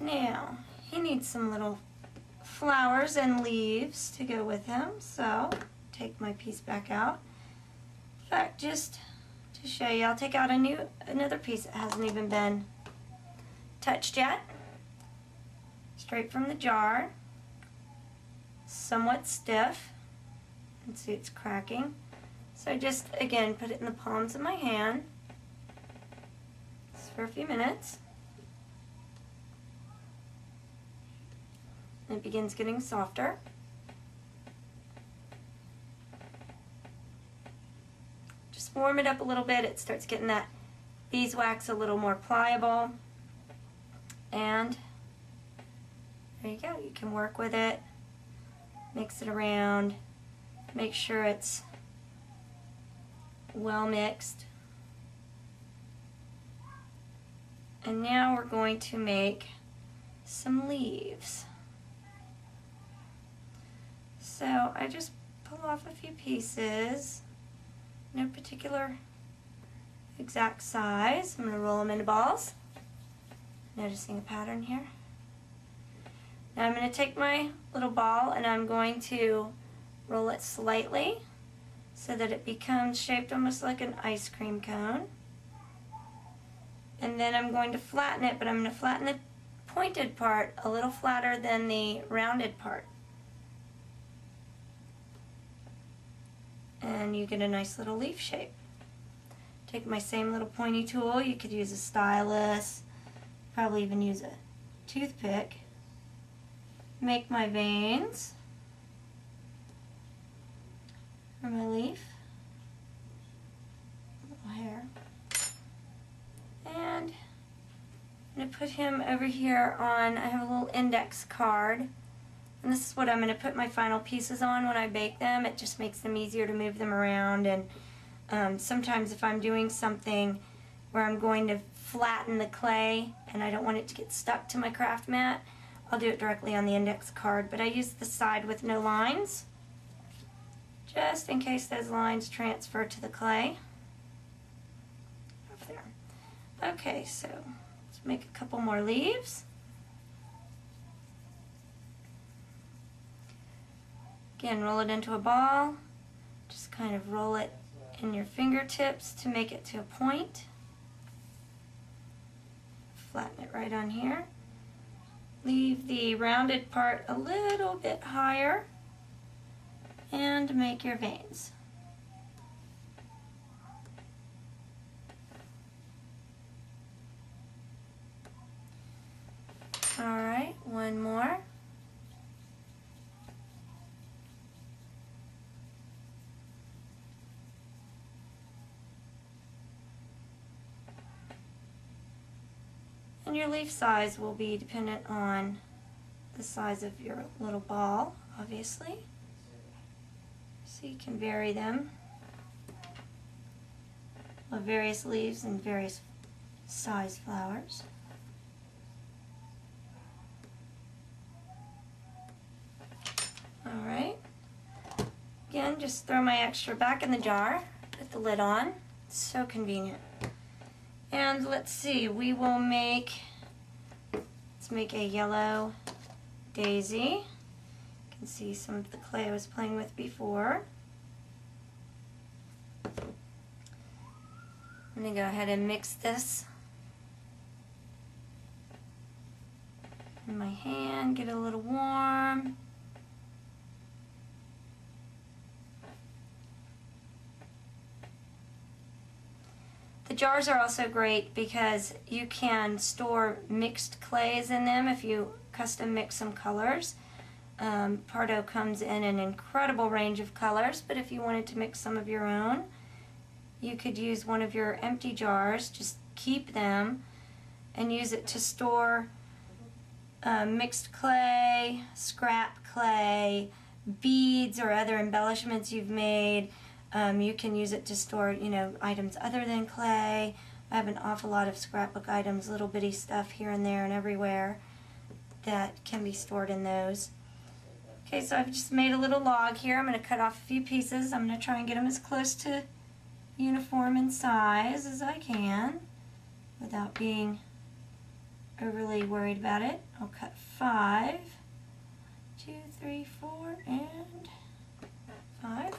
Now, he needs some little flowers and leaves to go with him, so take my piece back out. In fact, just to show you, I'll take out another piece that hasn't even been touched yet. Straight from the jar. Somewhat stiff. You can see it's cracking. So just, again, put it in the palms of my hand. Just for a few minutes. And it begins getting softer. Just warm it up a little bit. It starts getting that beeswax a little more pliable. And there you go. You can work with it. Mix it around. Make sure it's well mixed. And now we're going to make some leaves. So I just pull off a few pieces, no particular exact size. I'm going to roll them into balls. Noticing a pattern here. Now I'm going to take my little ball and I'm going to roll it slightly so that it becomes shaped almost like an ice cream cone. And then I'm going to flatten it, but I'm going to flatten the pointed part a little flatter than the rounded part. And you get a nice little leaf shape. Take my same little pointy tool. You could use a stylus, probably even use a toothpick. Make my veins for my leaf, little hair, and I'm going to put him over here on, I have a little index card, and this is what I'm going to put my final pieces on when I bake them. It just makes them easier to move them around, and sometimes if I'm doing something where I'm going to flatten the clay and I don't want it to get stuck to my craft mat, I'll do it directly on the index card, but I use the side with no lines, just in case those lines transfer to the clay. Up there. Okay, so let's make a couple more leaves. Again, roll it into a ball. Just kind of roll it in your fingertips to make it to a point. Flatten it right on here. Leave the rounded part a little bit higher and make your veins. Alright, one more. And your leaf size will be dependent on the size of your little ball, obviously. So you can vary them with various leaves and various size flowers. Alright. Again, just throw my extra back in the jar, put the lid on. It's so convenient. And let's see, we will make, let's make a yellow daisy. You can see some of the clay I was playing with before. I'm going to go ahead and mix this in my hand, get it a little warm. The jars are also great because you can store mixed clays in them if you custom mix some colors. Pardo comes in an incredible range of colors, but if you wanted to mix some of your own, you could use one of your empty jars, just keep them, and use it to store mixed clay, scrap clay, beads or other embellishments you've made. You can use it to store, items other than clay. I have an awful lot of scrapbook items, little bitty stuff here and there and everywhere that can be stored in those. Okay, so I've just made a little log here. I'm going to cut off a few pieces. I'm going to try and get them as close to uniform in size as I can without being overly worried about it. I'll cut 5, 2, 3, 4, and 5.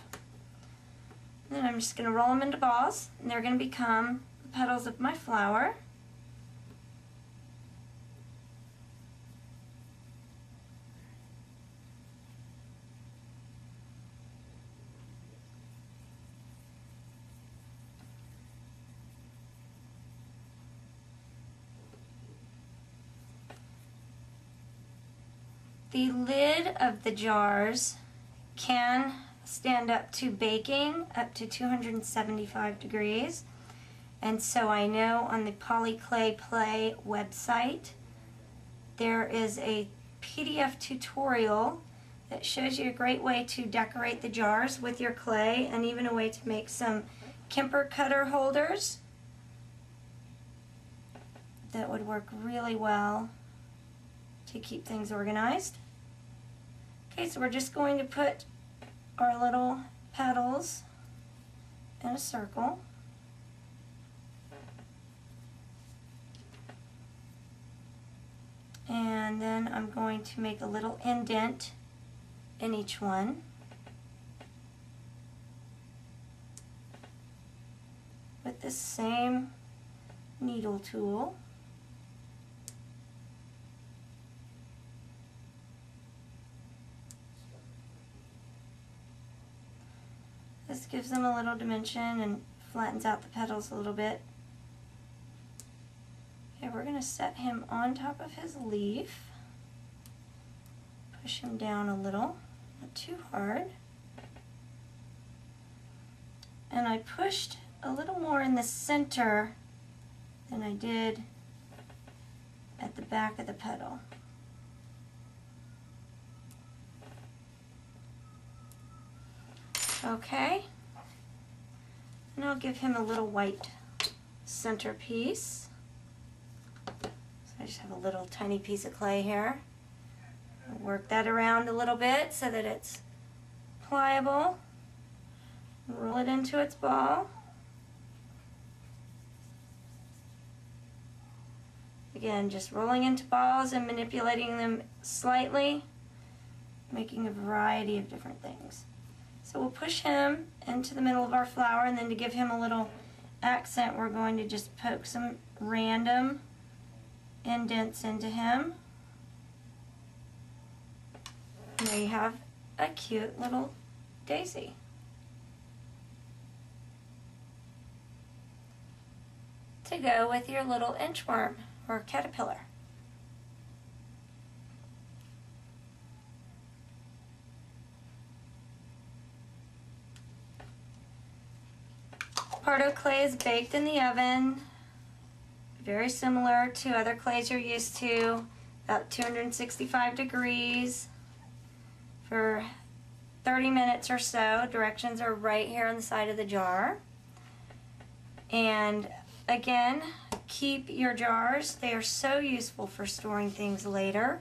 Then I'm just going to roll them into balls, and they're going to become the petals of my flower. The lid of the jars can stand up to baking up to 275 degrees. And so I know on the Polyclay Play website there is a PDF tutorial that shows you a great way to decorate the jars with your clay, and even a way to make some Kemper cutter holders that would work really well to keep things organized. Okay, so we're just going to put our little petals in a circle. And then I'm going to make a little indent in each one with the same needle tool. This gives them a little dimension and flattens out the petals a little bit. Okay, we're going to set him on top of his leaf. Push him down a little, not too hard. And I pushed a little more in the center than I did at the back of the petal. Okay, and I'll give him a little white centerpiece. So I just have a little tiny piece of clay here. I'll work that around a little bit so that it's pliable. Roll it into its ball. Again, just rolling into balls and manipulating them slightly, making a variety of different things. So we'll push him into the middle of our flower, and then to give him a little accent, we're going to just poke some random indents into him. And there you have a cute little daisy. To go with your little inchworm or caterpillar. Pardo clay is baked in the oven, very similar to other clays you're used to, about 265 degrees for 30 minutes or so. Directions are right here on the side of the jar. And again, keep your jars. They are so useful for storing things later.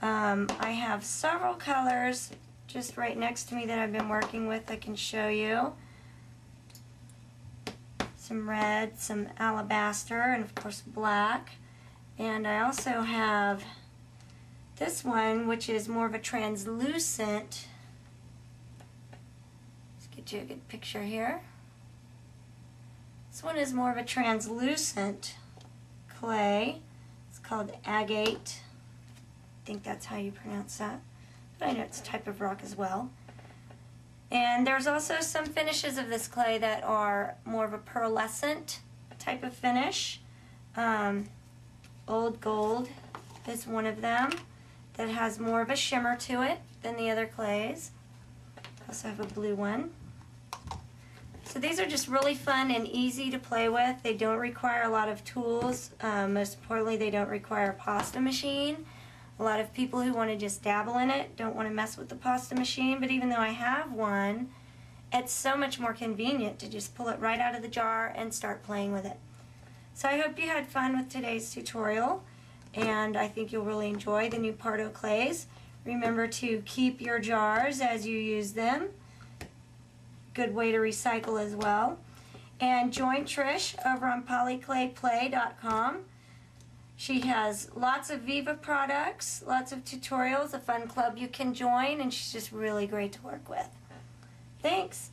I have several colors just right next to me that I've been working with I can show you. Some red, some alabaster, and of course black. And I also have this one, which is more of a translucent. Let's get you a good picture here. This one is more of a translucent clay. It's called agate. I think that's how you pronounce that. But I know it's a type of rock as well. And there's also some finishes of this clay that are more of a pearlescent type of finish. Old Gold is one of them that has more of a shimmer to it than the other clays. I also have a blue one. So these are just really fun and easy to play with. They don't require a lot of tools. Most importantly, they don't require a pasta machine. A lot of people who want to just dabble in it don't want to mess with the pasta machine, but even though I have one, it's so much more convenient to just pull it right out of the jar and start playing with it. So I hope you had fun with today's tutorial, and I think you'll really enjoy the new Pardo clays. Remember to keep your jars as you use them. Good way to recycle as well. And join Trish over on polyclayplay.com. She has lots of Viva products, lots of tutorials, a fun club you can join, and she's just really great to work with. Thanks.